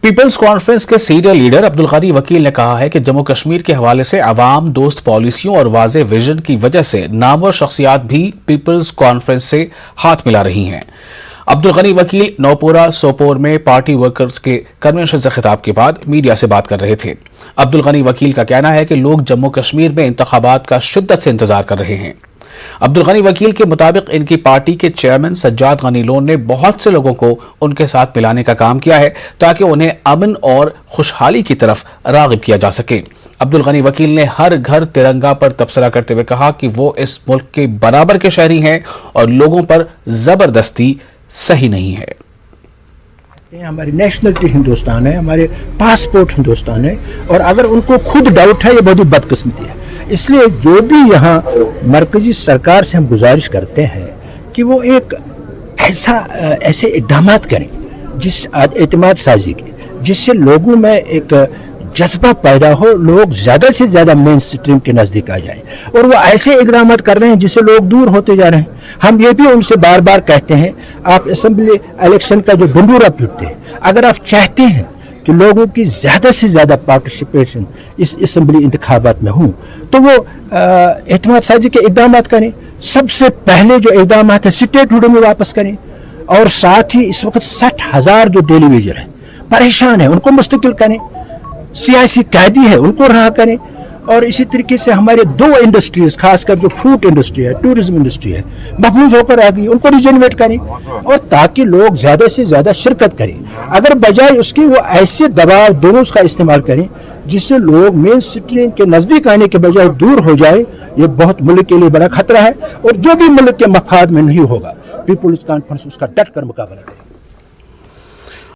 Peoples conference کے senior leader Abdul Ghani وکیل نے کہا ہے کہ جموں کشمیر کے حوالے سے عوام دوست پالیسیوں اور واضح ویژن کی وجہ سے نامور شخصیات بھی پیپلز کانفرنس سے ہاتھ ملا رہی ہیں۔ عبدالغنی وکیل نوپورہ سوپور میں پارٹی ورکرز کے کنونشن سے خطاب کے بعد میڈیا سے بات کر رہے تھے۔ عبدالغنی وکیل کا کہنا ہے کہ لوگ جموں کشمیر میں انتخابات کا شدت سے انتظار کر رہے ہیں۔ عبدالغنی وکیل کے مطابق ان کی پارٹی کے چیئرمین سجاد غنی لون نے بہت سے لوگوں کو ان کے ساتھ ملانے کا کام کیا ہے تاکہ انہیں امن اور خوشحالی کی طرف راغب کیا جا سکے۔ عبدالغنی وکیل نے ہر گھر ترنگا پر تبصرہ کرتے ہوئے کہا کہ وہ اس ملک کے برابر کے شہری ہیں اور لوگوں پر زبردستی صحیح نہیں ہے۔ ہماری نیشنلٹی ہندوستان ہے، ہمارے پاسپورٹ ہندوستان ہے، اور اگر ان کو خود ڈاؤٹ ہے یہ بہت بدقسمتی ہے۔ اس لیے جو بھی یہاں مرکزی سرکار سے ہم گزارش کرتے ہیں کہ وہ ایک ایسے اقدامات کریں جس اعتماد سازی کے، جس سے لوگوں میں ایک جذبہ پیدا ہو، لوگ زیادہ سے زیادہ مین سٹریم کے نزدیک آ جائیں، اور وہ ایسے اقدامات کر رہے ہیں جس سے لوگ دور ہوتے جا رہے ہیں۔ ہم یہ بھی ان سے بار بار کہتے ہیں، آپ اسمبلی الیکشن کا جو بندورہ پھرتے ہیں، اگر آپ چاہتے ہیں کہ لوگوں کی زیادہ سے زیادہ پارٹیسپیشن اس اسمبلی انتخابات میں ہوں تو وہ اعتماد سازی کے اقدامات کریں۔ سب سے پہلے جو اقدامات ہیں اسٹیٹ ہوڈ میں واپس کریں، اور ساتھ ہی اس وقت 60,000 جو ڈیلی ویجر ہیں پریشان ہیں ان کو مستقل کریں، سیاسی قیدی ہے ان کو رہا کریں، اور اسی طریقے سے ہمارے 2 انڈسٹریز خاص کر جو فوڈ انڈسٹری ہے، ٹورزم انڈسٹری ہے، محفوظ ہو کر آ گئی، ان کو ریجنریٹ کریں، اور تاکہ لوگ زیادہ سے زیادہ شرکت کریں۔ اگر بجائے اس کی وہ ایسے دباؤ دونوں کا استعمال کریں جس سے لوگ مین سٹریم کے نزدیک آنے کے بجائے دور ہو جائے، یہ بہت ملک کے لیے بڑا خطرہ ہے، اور جو بھی ملک کے مفاد میں نہیں ہوگا پیپلز کانفرنس اس کا ڈٹ کر مقابلہ کرے۔